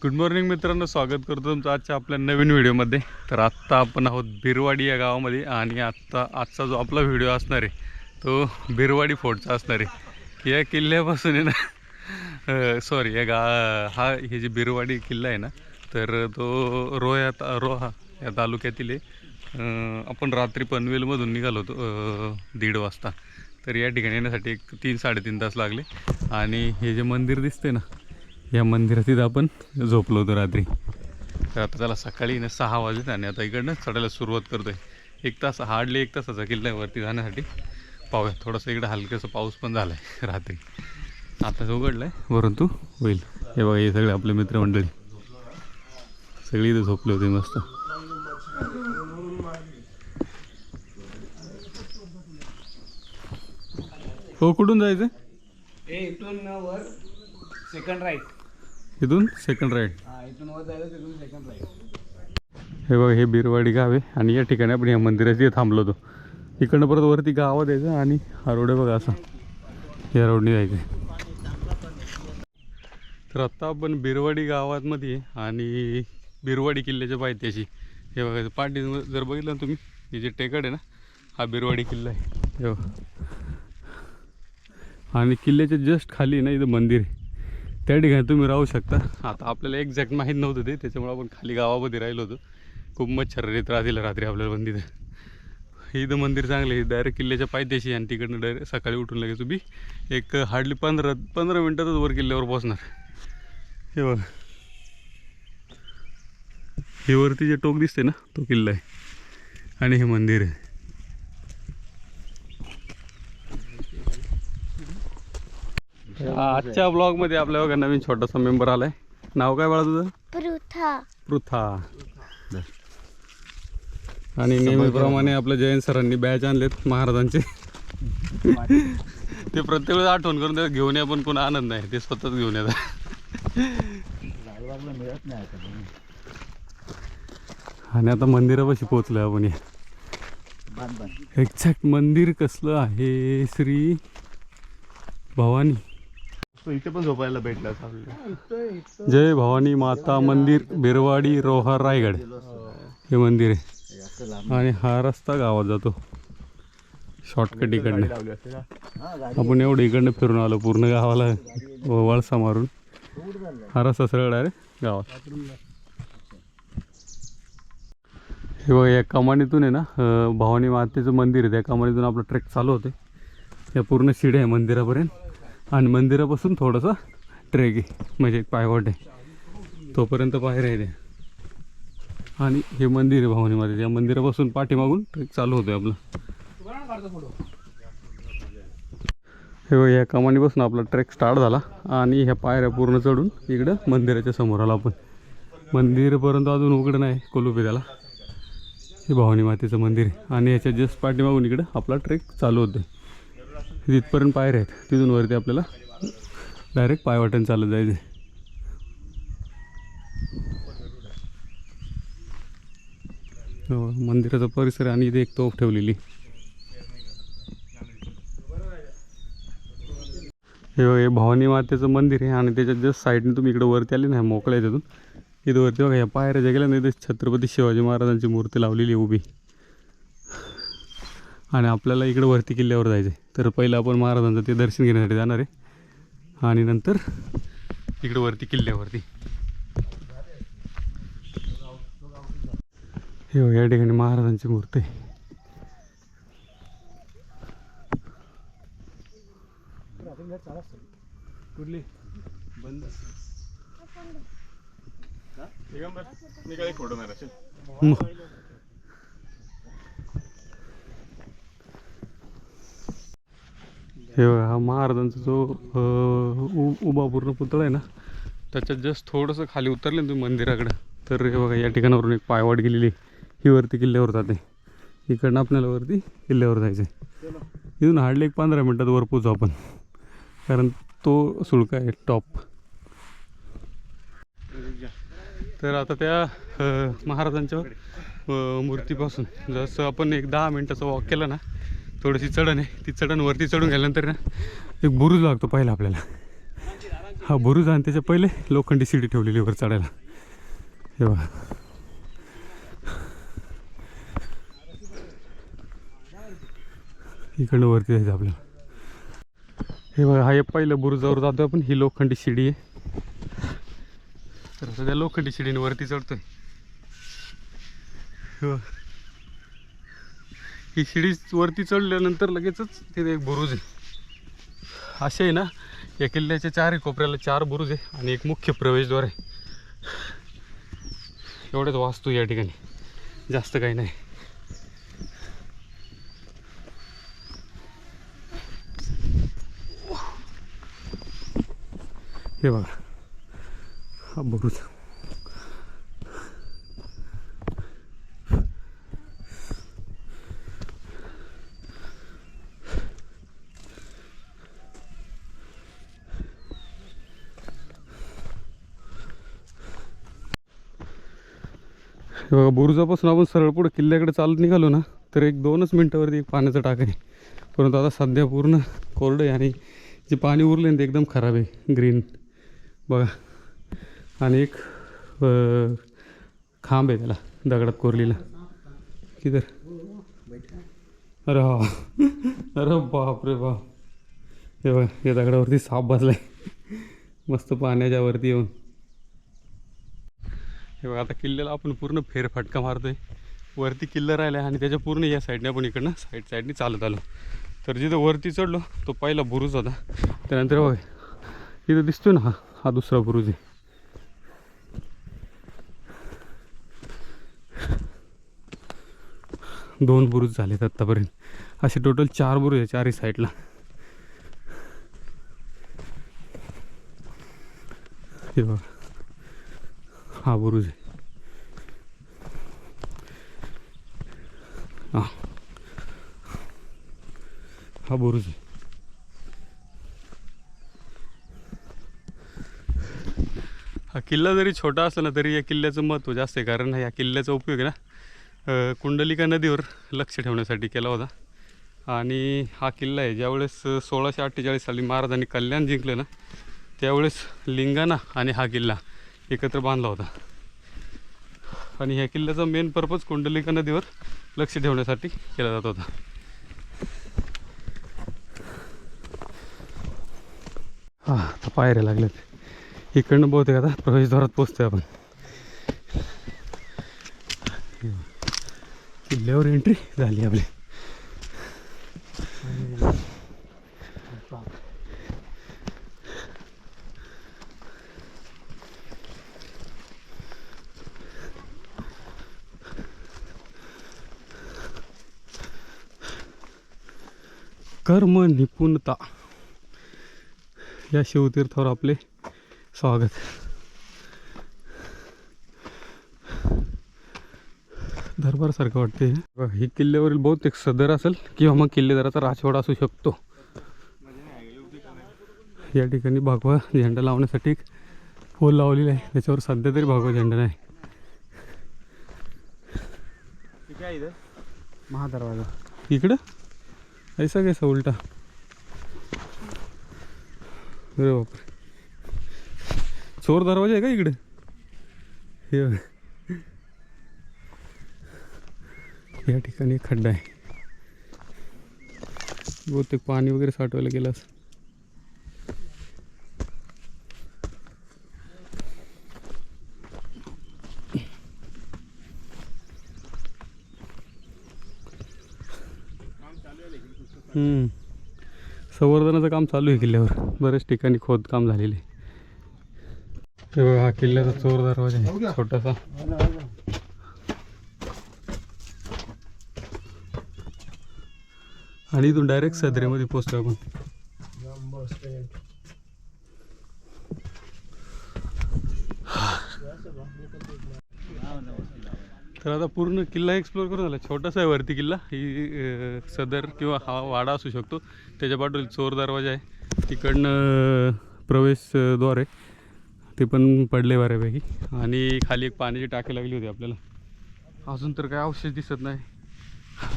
Good morning मित्रांनो, स्वागत करतो तुमचं आजच्या आपल्या नवीन व्हिडिओमध्ये. तर आत्ता आपण आहोत बिरवाडी या गावामध्ये आणि आजचा जो आपला व्हिडिओ असणार आहे तो बिरवाडी फोर्टचा असणार आहे की या किल्ल्यापासून आहे ना सॉरी हे जे बिरवाडी किल्ला आहे ना, तर तो रोहा या तालुक्यातील आहे. आपण रात्री पनवेलमधून निघालो होतो 1:30 वाजता. तर या ठिकाणी येण्यासाठी 3-3.5 तास लागले. आणि हे जे मंदिर दिसते ना, या मंदिरात इथं आपण झोपलो होतो रात्री. तर आता त्याला सकाळी 6 वाजले आणि आता इकडनं चढायला सुरुवात करतो आहे. 1 तास, हार्डली 1 तासाचा किल्ला आहे वरती जाण्यासाठी. पाहूया, थोडंसं इकडं हलकंसं पाऊस पण झाला आहे रात्री. आताच उघडलं आहे, परंतु होईल. हे बघा, हे सगळे आपले मित्रमंडळी सगळी इथं झोपले होते मस्त. हो, कुठून जायचं? इथून वर सेकंड राईट. इथून सेकंड राईट. इथून वर जायचं, तिथून सेकंड राईट. हे बघा, हे बिरवाडी गाव आहे आणि या ठिकाणी आपण या मंदिराची थांबलो होतो. इकडनं परत वरती गावात यायचं आणि हा रोड आहे बघा, असा या रोडने जायचं. तर आत्ता आपण बिरवाडी गावामध्ये आहे आणि बिरवाडी किल्ल्याच्या पायथ्याशी हे बघा पाठी जर बघितलं ना तुम्ही, हे जे टेकड आहे ना, हा बिरवाडी किल्ला आहे. हे बघा, आणि किल्ल्याच्या जस्ट खाली ना इथं मंदिर आहे. त्या ठिकाणी तुम्ही राहू शकता. आता आपल्याला एक्झॅक्ट माहीत नव्हतं ते, त्याच्यामुळे आपण खाली गावामध्ये राहिलो होतो. खूप मच्छर त्रास दिला रात्री आपल्याला. पण तिथं इथं मंदिर चांगलं आहे, डायरेक्ट किल्ल्याच्या पायथ्याशी. आणि तिकडनं डायरेक्ट सकाळी उठून लगेच तुम्ही एक हार्डली 15 मिनटातच वर किल्ल्यावर पोहोचणार. हे बघा, हे वरती जे टोक दिसते ना, तो किल्ला आहे आणि हे मंदिर आहे. आजच्या ब्लॉगमध्ये आपल्या बघा नवीन छोटासा मेंबर आलाय. नाव काय बाळा तुझं? पृथा. आणि नेहमीप्रमाणे आपल्या जयंत सरांनी बॅच आणलेत महाराजांचे. ते प्रत्येक वेळेस आठवण करून त्याला घेऊन या, पण कोण आनंद नाही, ते स्वतःच घेऊन येतात. मिळत नाही. आणि आता मंदिरापाशी पोहोचलोय आपण. या एक्झॅक्ट मंदिर कसलं आहे? श्री भवानी. इथे पण झोपायला भेटला. जय भवानी माता मंदिर, बिरवाडी, रोहा, रायगड हे मंदिर आहे. आणि हा रस्ता गावात जातो शॉर्टकट इकडनं. आपण एवढं इकडनं फिरून आलो पूर्ण गावाला वळसा मारून. हा रस्ता सरळ डायरेक्ट गावात. हे बघा, या कमानीतून आहे ना भवानी मातेचं मंदिर आहे, त्या कमानीतून आपलं ट्रेक चालू होते. या पूर्ण शिड्या आहे मंदिरापर्यंत. आणि मंदिरापासून थोडंसं ट्रेक आहे, म्हणजे एक पायवाट आहे, तोपर्यंत पायऱ्या आहे. आणि हे मंदिर आहे भवानी मातेचं. या मंदिरापासून पाठीमागून ट्रेक चालू होतो आपलं. हे बघा, या कमानीपासून आपला ट्रेक स्टार्ट झाला आणि ह्या पायऱ्या पूर्ण चढून इकडं मंदिराच्या समोर आला आपण. मंदिरपर्यंत अजून उघडं नाही, कुलूप आहे त्याला. हे भवानी मातेचं मंदिर आहे आणि ह्याच्या जस्ट पाठीमागून इकडं आपला ट्रेक चालू होतो. तिथपर्यंत पायऱ्या आहेत, तिथून वरती आपल्याला डायरेक्ट पायवाटन चालत जायचं. मंदिराचा परिसर आणि इथे एक तोफ ठेवलेली. हे भवानी मातेचं मंदिर आहे आणि त्याच्या जस्ट साईडने तुम्ही इकडे वरती आले ना, मोकळ्या तिथून इथं वरती बघा, या पायऱ्या ज्या गेल्या ना, इथे छत्रपती शिवाजी महाराजांची मूर्ती लावलेली आहे उभी. आणि आपल्याला इकडे वरती किल्ल्यावर जायचं आहे. तर पहिलं आपण महाराजांचं ते दर्शन घेण्यासाठी जाणार आहे आणि नंतर इकडे वरती किल्ल्यावरती. हे या ठिकाणी महाराजांची मूर्ती आहे. कुठली बंद हे बघा, हा महाराजांचा जो उभा पूर्ण पुतळा आहे ना, त्याच्यात जस्ट थोडंसं खाली उतरले ना तुम्ही मंदिराकडं, तर हे बघा या ठिकाणावरून एक पायवाट गेलेली. ही वरती किल्ल्यावर जाते. इकडनं आपल्याला वरती किल्ल्यावर जायचं आहे. इथून हार्डली 15 मिनटात वर पोचू आपण, कारण तो सुळका आहे टॉप. तर आता त्या महाराजांच्या मूर्तीपासून जसं आपण एक 10 मिनटाचा वॉक केला ना, थोडीशी चढण आहे, ती चढण वरती चढून गेल्यानंतर ना एक बुरुज लागतो पहिला आपल्याला. हा बुरुज आणि त्याच्या पहिले लोखंडी शिडी ठेवलेली वर चढायला. हे बघा इकडनं वरती जायचं आपल्याला. हे बघा हा एक पहिलं बुरुजावर जातो आपण. ही लोखंडी शिडी आहे. तर सध्या लोखंडी शिडीने वरती चढतोय. हो. ही शिडी वरती चढल्यानंतर लगेचच तिथे एक बुरुज आहे. असे आहे ना या किल्ल्याच्या चारही कोपऱ्याला 4 बुरुज आहे आणि एक मुख्य प्रवेशद्वार आहे. एवढंच वास्तू या ठिकाणी, जास्त काही नाही. हे बघा हा बुरुज. हे बघा बुरुजापासून आपण सरळ पुढे किल्ल्याकडे चालत निघालो ना तर एक 2च मिनटावरती एक पाण्याचं टाक आहे. परंतु आता सध्या पूर्ण कोरडं आहे आणि जे पाणी उरले ना ते एकदम खराब आहे, ग्रीन बघा. आणि एक खांब आहे त्याला दगडात कोरलेला. किधर? अरे हा अरे बाप रे बाप. हे बघा या दगडावरती साप बसलाय मस्त पाण्याच्या वरती येऊन. हे बघा आता किल्ल्याला आपण पूर्ण फेरफटका मारतोय. वरती किल्ला राहिला आहे आणि त्याच्या पूर्ण या साईडने आपण इकडनं साईडने चालत आलो. तर जिथं वरती चढलो तो पहिला बुरुज होता. त्यानंतर बघा इथं दिसतोय ना हा दुसरा बुरुज आहे. दोन बुरुज झालेत आत्तापर्यंत. असे टोटल 4 बुरुज आहे 4ही साईडला. हे बघा हा बुरुज आहे. हा बुरुज आहे. हा किल्ला जरी छोटा असला ना तरी या किल्ल्याचं महत्त्व जास्त आहे. कारण या किल्ल्याचा उपयोग आहे ना कुंडलिका नदीवर लक्ष ठेवण्यासाठी केला होता. आणि हा किल्ला आहे ज्यावेळेस 1648 साली महाराजांनी कल्याण जिंकलं ना त्यावेळेस लिंगाणा आणि हा किल्ला एकत्र बांधला होता. आणि ह्या किल्ल्याचा मेन पर्पज कुंडलिका नदीवर लक्ष ठेवण्यासाठी केला जात होता. हां आता पायऱ्या लागल्यात. इकडनं बहुतेक आता प्रवेशद्वारात पोचतोय आपण. किल्ल्यावर एंट्री झाली आपली. कर्म निपुणता या शिवतीर्थावर आपले स्वागत. दरबारसारखं वाटते. ही किल्ल्यावरील बहुतेक सदर असेल किंवा मग किल्लेदाराचा राजवाडा असू शकतो. या ठिकाणी भगवा झेंडा लावण्यासाठी एक पोल लावलेला आहे. त्याच्यावर सध्या तरी भगवा झेंडा नाही. महादरवाजा इकडं ऐसा कैसा उलटा. अरे बापरे चोर दरवाजा आहे का इकडे. हे या ठिकाणी खड्डा आहे. बहुतेक पाणी वगैरे साठवायला गेलं असं. संवर्धनाचं काम चालू आहे किल्ल्यावर. बऱ्याच ठिकाणी खोदकाम झालेले. हे बघा हा किल्ल्याचा चोर दरवाजा आहे छोटासा. आणि इथून डायरेक्ट सदरेमध्ये पोचतो आपण. तर आता पूर्ण किल्ला एक्सप्लोर करून झाला. छोटासा आहे वरती किल्ला. ही सदर किंवा हा वाडा असू शकतो. त्याच्या बाजूला चोर दरवाजा आहे. तिकडनं प्रवेशद्वार आहे ते पण पडले बऱ्यापैकी. आणि खाली एक पाण्याची टाकी लागली होती आपल्याला. अजून तर काय अवशेष दिसत नाही.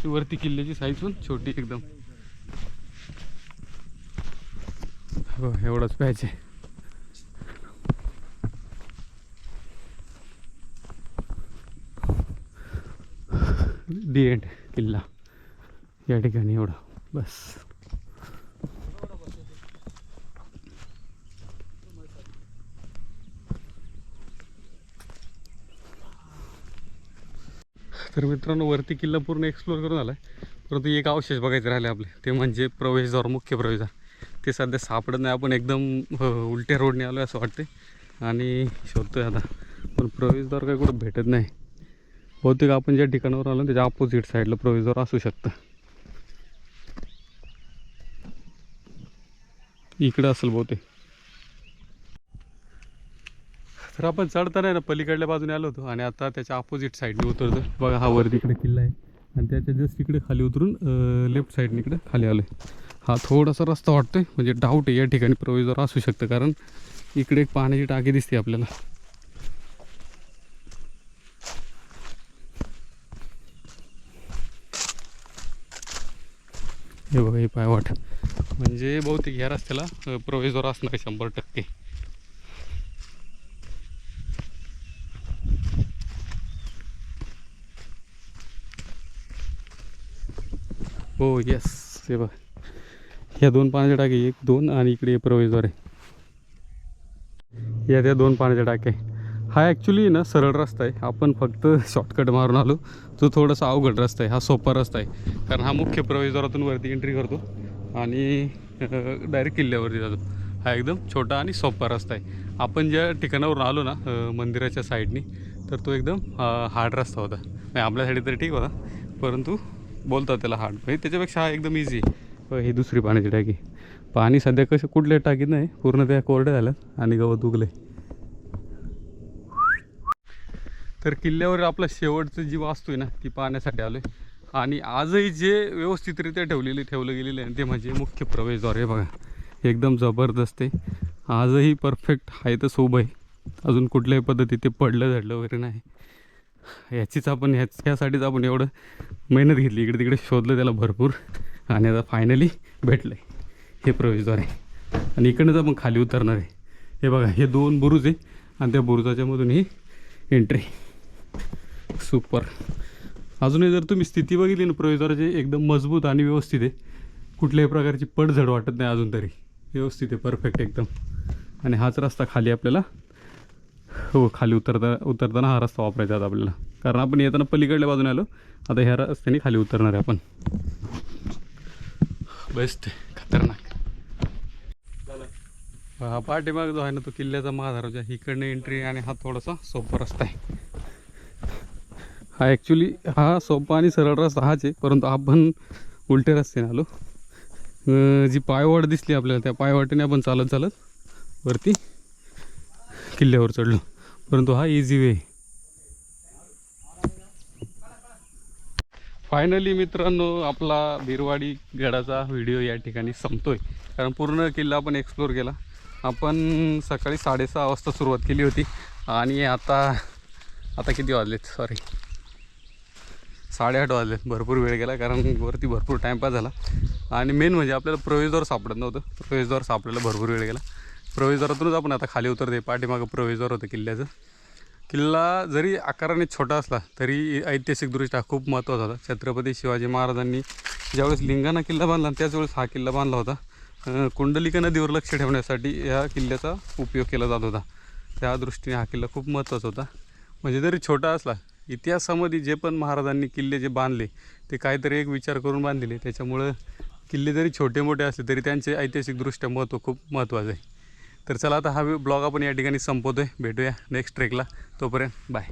वरती किल्ल्याची साईज पण छोटी एकदम. हो एवढंच पाहिजे. दी एंड किल्ला या ठिकाणी एवढा बस. तर मित्रांनो वरती किल्ला पूर्ण एक्सप्लोर करून आला आहे, परंतु एक अवशेष बघायचं राहिले आपले, ते म्हणजे प्रवेशद्वार, मुख्य प्रवेशद्वार. ते सध्या सापडत नाही. आपण एकदम उलट्या रोडने आलो आहे असं वाटते आणि शोधतोय आता, पण प्रवेशद्वार काही कुठं भेटत नाही. बहुतेक आपण ज्या ठिकाणावर आलो त्याच्या अपोजिट साईडला प्रवेशद्वार असू शकतं. इकडं असेल बहुतेक. तर आपण चढताना ना पलीकडल्या बाजूने आलो होतो आणि आता त्याच्या अपोजिट साईडने उतरतो. बघा हा वर तिकडे किल्ला आहे आणि त्याच्या जस्ट इकडे खाली उतरून लेफ्ट साईडने इकडे खाली आलो आहे. हा थोडासा रस्ता वाटतोय, म्हणजे डाऊट आहे या ठिकाणी प्रवेशद्वार असू शकतं, कारण इकडे एक पाण्याची टाकी दिसते आपल्याला. हे बघा ही पायवाट, म्हणजे बहुतेक ह्या रस्त्याला प्रवेशद्वार असणार आहे 100%. हो येस, हे बघ ह्या 2 पाण्याच्या टाकी, 1 2 आणि इकडे प्रवेशद्वार आहे. या त्या 2 पाण्याच्या टाक्या आहे. हा ॲक्च्युली ना सरळ रस्ता आहे, आपण फक्त शॉर्टकट मारून आलो. तो थोडासा अवघड रस्ता आहे, हा सोपा रस्ता आहे, कारण हा मुख्य प्रवेशद्वारातून वरती एंट्री करतो आणि डायरेक्ट किल्ल्यावरती जातो. हा एकदम छोटा आणि सोपा रस्ता आहे. आपण ज्या ठिकाणावरून आलो ना मंदिराच्या साईडनी, तर तो एकदम हार्ड रस्ता होता. नाही आपल्यासाठी तरी ठीक होता, परंतु बोलतात त्याला हार्ड, म्हणजे त्याच्यापेक्षा हा एकदम इझी आहे. ही दुसरी पाण्याची टाकी. पाणी सध्या कसं कुठल्या टाकीत नाही, पूर्ण त्या कोरड्या झाल्यात आणि गवत उगले. तर किल्ल्यावर आपला शेवटचं जी वास्तू आहे ना ती पाहण्यासाठी आलो आहे. आणि आजही जे व्यवस्थितरित्या ठेवलं गेलेलं आहे ते म्हणजे मुख्य प्रवेशद्वार. आहे बघा एकदम जबरदस्त आहे, आजही परफेक्ट आहे तर उभं आहे. अजून कुठल्याही पद्धती ते पडलं झडलं वगैरे नाही. ह्यासाठीच आपण एवढं मेहनत घेतली, इकडे तिकडे शोधलं त्याला भरपूर, आणि आता फायनली भेटलं आहे. हे प्रवेशद्वार आहे आणि इकडनंच आपण खाली उतरणार आहे. हे बघा हे 2 बुरुज आहे आणि त्या बुरुजाच्यामधून ही एंट्री. सुपर. अजूनही जर तुम्ही स्थिती बघितली ना प्रवेशद्वाराची, एकदम मजबूत आणि व्यवस्थित आहे. कुठल्याही प्रकारची पडझड वाटत नाही अजून तरी, व्यवस्थित आहे परफेक्ट एकदम. आणि हाच रस्ता खाली आपल्याला, हो खाली उतरताना हा रस्ता वापरायचा आता आपल्याला, कारण आपण येताना पलीकडल्या बाजूने आलो, आता ह्या रस्त्याने खाली उतरणार आहे आपण. बेस्ट, खतरनाक. हा पाठीमाग जो आहे ना तो किल्ल्याचा महादरवाजा, इकडनं एंट्री आणि हा थोडासा सोपा रस्ता आहे. हा ॲक्च्युली हा सोपा आणि सरळ रस्ता हाच आहे, परंतु आपण उलटे रस्त्याने आलो. जी पायवाट दिसली आपल्याला त्या पायवाटेने आपण चालत वरती किल्ल्यावर चढलो, परंतु हा इझी वे. फायनली मित्रांनो आपला बिरवाडी गडाचा व्हिडिओ या ठिकाणी संपतोय, कारण पूर्ण किल्ला आपण एक्सप्लोर केला. आपण सकाळी 6:30 वाजता सुरुवात केली होती आणि आता किती वाजलेत, सॉरी 8:30 वाजलेत. भरपूर वेळ गेला, कारण वरती भरपूर टाईमपास झाला आणि मेन म्हणजे आपल्याला प्रवेशद्वार सापडत नव्हतं. प्रवेशद्वार सापडायला भरपूर वेळ गेला. प्रवेशद्वारातूनच आपण आता खाली उतरते. पाठीमागं प्रवेशद्वार होतं किल्ल्याचं. किल्ला जरी आकाराने छोटा असला तरी ऐतिहासिकदृष्ट्या खूप महत्त्वाचा होता. छत्रपती शिवाजी महाराजांनी ज्यावेळेस लिंगाणा किल्ला बांधला त्याच वेळेस हा किल्ला बांधला होता. कुंडलिका नदीवर लक्ष ठेवण्यासाठी या किल्ल्याचा उपयोग केला जात होता. त्या दृष्टीने हा किल्ला खूप महत्त्वाचा होता. म्हणजे जरी छोटा असला, इतिहासामध्ये जे पण महाराजांनी किल्ले जे बांधले ते काहीतरी एक विचार करून बांधलेले. त्याच्यामुळं किल्ले जरी छोटे मोठे असले तरी त्यांचे ऐतिहासिकदृष्ट्या महत्त्व खूप महत्त्वाचं आहे. तर चला आता हा ब्लॉग आपण या ठिकाणी संपवतो आहे. भेटूया नेक्स्ट ट्रेकला. तोपर्यंत बाय.